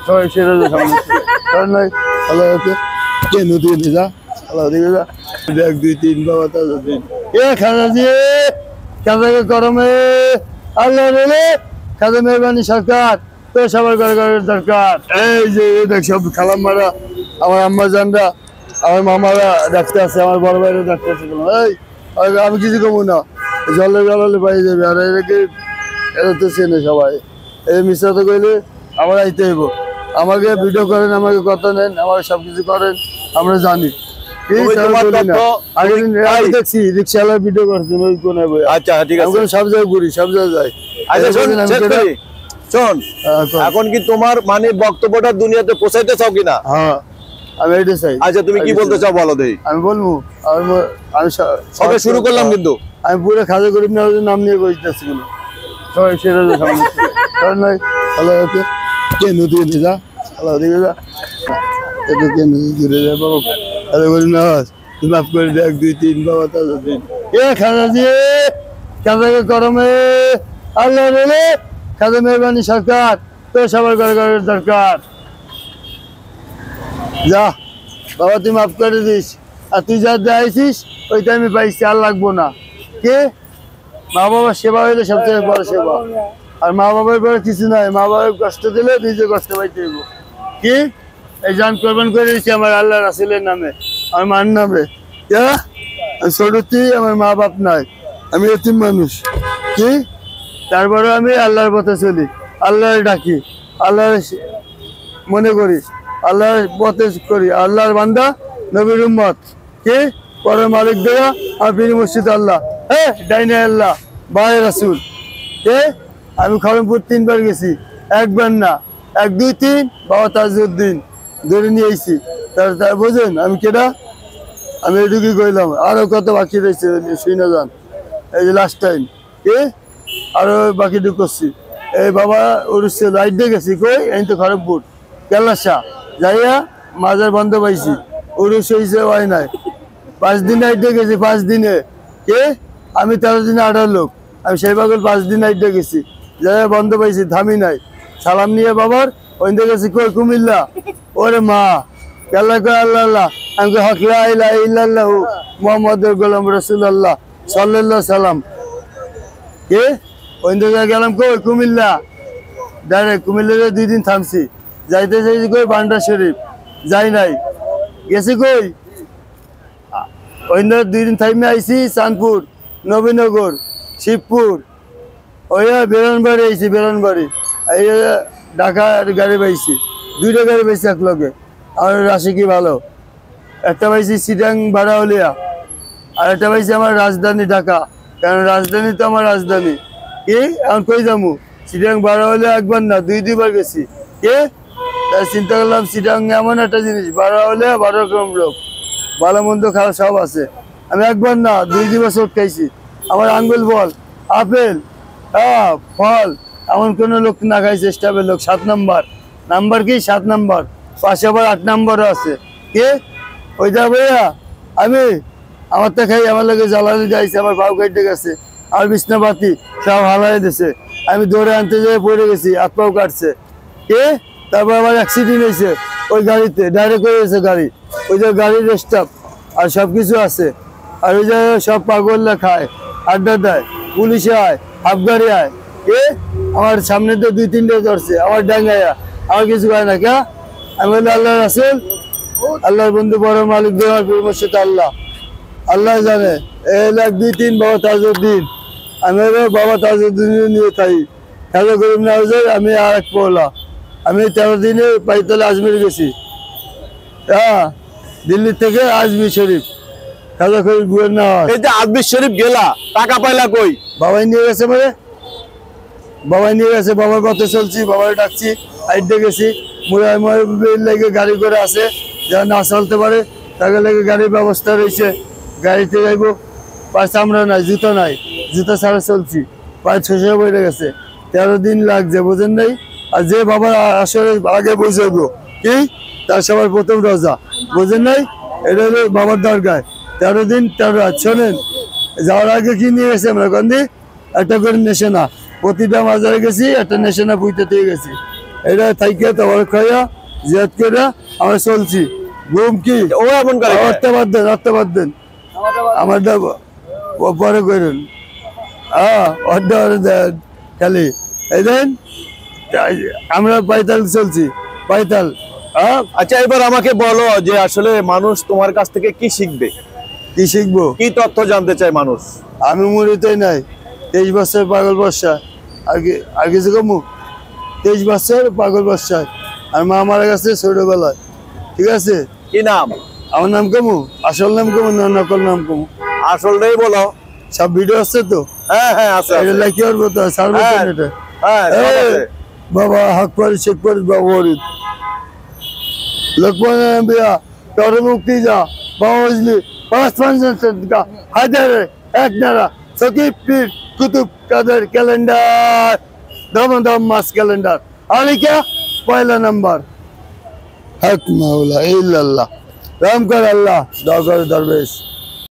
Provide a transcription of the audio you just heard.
সবাই সেরে সামনে আল্লাহ কে নদী যা আল্লাহ দিকে যা 1 2 3 বাবা তাজউদ্দিন খাজা দিয়ে খাজাকে গরমে আল্লাহ রে খাজা মেহরবানি সরকার তো সবার ঘরে ঘরে দরকার। এই যে দেখ সব খালাম মারা আমার আম্মা জানরা আমার মামারা ডাক্তার আছে আমার বড় ভাইরা ডাক্তার আছে। এই আমি কিছু কমু না জলে জলালে পাই যাবে আর এটাকে এটা তো চেনে সবাই। এই মিশা তো কইলে আমার আইতে হইব আমাকে ভিডিও করেন আমাকে কথা নেন আমার সবকিছু করেন আমরা জানি। দেখছি রিক্সাওয়ালা ভিডিও করছেন ওই কোন আচ্ছা ঠিক আছে সব জায়গায় ঘুরি সব জায়গায় যাই। শোন এখন কি তোমার মানে বক্তব্যটা দুনিয়াতে পৌঁছাইতে চাও কিনা? হ্যাঁ আমি এটা চাই। আচ্ছা তুমি কি বলতে চাও বলো দেই। আমি বলবো আমি সবে শুরু করলাম কিন্তু আমি পুরো খাজা গরিব নওয়াজের নাম নিয়ে বলতেছি কেন সবাই সেরে সামনে আল্লাহ কে নদী যা আল্লাহ দিকে যা এটা কে নদী ঘুরে যায় বাবা খাজা গরিব নওয়াজ মাফ করে দে 1 2 3 বাবা তাজউদ্দিন খাজা দিয়ে খাজাকে গরমে আল্লাহ রে খাজা মেহরবানি সরকার তো সবার ঘরে ঘরে দরকার। যা বাবা তুই মাফ করে দিস আর তুই যা দেয়াইছিস ওইটা আমি পাইছি আর লাগবো না। কে মা বাবার সেবা হইলে সবচেয়ে বড় সেবা আর মা বাবার বড় কিছু নাই। মা বাবার কষ্ট দিলে নিজে কষ্ট পাইতে হইব। কি এই জান কোরবান করে দিচ্ছি আমার আল্লাহ রাসূলের নামে আমার মার নামে। আমি ছোটটি আমার মা বাপ নাই আমি এতিম মানুষ। কি তারপরে আমি আল্লাহর পথে চলি আল্লাহর ডাকি আল্লাহর মনে করি আল্লাহর পথে করি আল্লাহর বান্দা নবীর উম্মত। কি পরে মালিক দেয়া আর পীর মুর্শিদ আল্লাহ হ্যাঁ ডাইনে আল্লাহ বাই রাসূল। কে আমি খড়মপুর 3 বার গেছি একবার না 1 2 3 বাবা তাজউদ্দিন ধরে নিয়ে আইছি তার বোঝেন আমি কেডা আমি এটুকুই কইলাম আরো কত বাকি রয়েছে শুনে যান। এই যে লাস্ট টাইম কে আরো বাকিটুকু করছি এই বাবা উড়ছে লাইট দিয়ে গেছি কই এই তো খড়মপুর কেলাসা যাইয়া মাজার বন্ধ পাইছি উড়ুস হয়েছে হয় নাই 5 দিন লাইট দিয়ে গেছি 5 দিনে। কে আমি 13 দিনে 18 লোক আমি সেই পাগল 5 দিন লাইট দিয়ে গেছি যাইয়া বন্ধ পাইছি থামি নাই সালাম নিয়ে বাবার ওই দিয়ে গেছি কই কুমিল্লা ওরে মা কেল্লা কই আল্লাহ আল্লাহ আমি হক লা ইলাহা ইল্লাল্লাহু মুহাম্মাদুর গোলাম রাসূলুল্লাহ সাল্লাল্লাহু সাল্লাম। কে ওই দিকে গেলাম কই কুমিল্লা ডাইরেক্ট কুমিল্লাতে 2 দিন থামছি যাইতে চাইছি কই বান্ডার শরীফ যাই নাই গেছি কই ওই 2 দিন থাইমে আইছি চাঁদপুর নবীনগর শিবপুর ওই বেরনবাড়ি আইছি বেরনবাড়ি এই ঢাকার গাড়ি পাইছি 2টা গাড়ি পাইছি এক লগে আর রাশি কি ভালো একটা পাইছি চিটাং বারাউলিয়া আর একটা পাইছি আমার রাজধানী ঢাকা কারণ রাজধানী তো আমার রাজধানী। কি এখন কই যামু চিটাং বারাউলিয়া একবার না 2 বার গেছি। কে তাই চিন্তা করলাম চিটাং এমন একটা জিনিস বারাউলিয়া 12 রকম লোক ভালো মন্দ খাওয়া সব আছে আমি একবার না 2 বছর খাইছি আমার আঙ্গুল বল আপেল হ্যাঁ ফল এমন কোন লোক না খাইছে স্টাফের লোক 7 নাম্বার কি 7 নাম্বার পাশে আবার 8 নাম্বারও আছে। কে ওই যা ভাইয়া আমি আমার তো খাই আমার লোকে জ্বালানি যাইছে আমার বাবু কাটতে গেছে আর বিছনাপাতি সব হালাই দিছে আমি দৌড়ে আনতে যেয়ে পড়ে গেছি হাত পাও কাটছে। কে তারপর আবার অ্যাক্সিডেন্ট হয়েছে ওই গাড়িতে ডাইরেক্ট হয়ে গেছে গাড়ি ওই যে গাড়ির স্টাফ আর সব কিছু আছে আর ওই যে সব পাগলরা খায় আড্ডা দেয় পুলিশে আয় হাফ গাড়ি আয়। কে আমার সামনে তো 2-3টা ধরছে আমার ডাঙ্গাইয়া আমার কিছু হয় না কে আমি বলি আল্লাহ রাসূল আল্লাহর বন্ধু বড় মালিক দেওয়ার পরামর্শিত আল্লাহ আল্লাহ জানে 1 2 3 বাবা তাজউদ্দিন আমি বাবা তাজউদ্দিন নিয়ে থাকি খাজা গরিব নওয়াজের আমি আর এক পৌলা আমি 13 দিনে পাইতলে আজমির গেছি হ্যাঁ দিল্লি থেকে আজমির শরীফ খাজা গরিব নওয়াজ। এই যে আজমির শরীফ গেলা টাকা পাইলা কই? বাবাই নিয়ে গেছে মানে বাবাই নিয়ে গেছে বাবার পথে চলছি বাবার ডাকছি আইডে গেছি মুরাইমের লেগে গাড়ি করে আছে যারা না চলতে পারে তাকে লেগে গাড়ির ব্যবস্থা রয়েছে গাড়িতে যাইবো পায়ে চামড়া নাই জুতো নাই জুতো ছাড়া চলছি পায়ে ছুঁচে পড়ে গেছে 13 দিন লাগছে বোঝেন নাই। আর যে বাবা আসলে আগে বুঝাইবো কি তার সবার প্রথম রোজা বোঝেন নাই এটা হলো বাবার দরগায় 13 দিন 13 রাত। শোনেন যাওয়ার আগে কি নিয়ে গেছে আমরা গন্ধি একটা করে নেশানা প্রতিটা মাজারে গেছি একটা নেশানা পুঁতে দিয়ে গেছি এটা থাইকে তোমার খাইয়া জিয়াদ করে আমরা চলছি ঘুম কি ও এমন করে অর্থ বাদ দেন আমারটা পরে করেন অর্ধ দেন খালি এই দেন আমরা পাইতাল চলছি পাইতাল আচ্ছা এবার আমাকে বলো যে আসলে মানুষ তোমার কাছ থেকে কি শিখবে, কি শিখবো, কি তথ্য জানতে চায় মানুষ? আমি মরিতেই নাই 23 বছর পাগল বর্ষা আর কিছু কমু 23 বছর পাগল বর্ষায় আর মা মারা গেছে ছোটবেলায়। ঠিক আছে, কি নাম? আমার নাম কমু, আসল নাম কমু না নকল নাম কমু? আসলটাই বলো। সব ভিডিও আছে তো? হ্যাঁ আছে। এটা লাইক করবো তো, সার্ভে এটা। হ্যাঁ বাবা হক করে শেখ করে বাবা ওরিদ লোকমান বিয়া তোর মুক্তি যা বাবা বুঝলি 5-5 হাজারে এক নারা সকিব পীর কুতুব কাদের ক্যালেন্ডার দম মাস ক্যালেন্ডার আলিকা পয়লা নাম্বার হক মাওলা ইল্লাল্লাহ রাম কর আল্লাহ দরবার দরবেশ।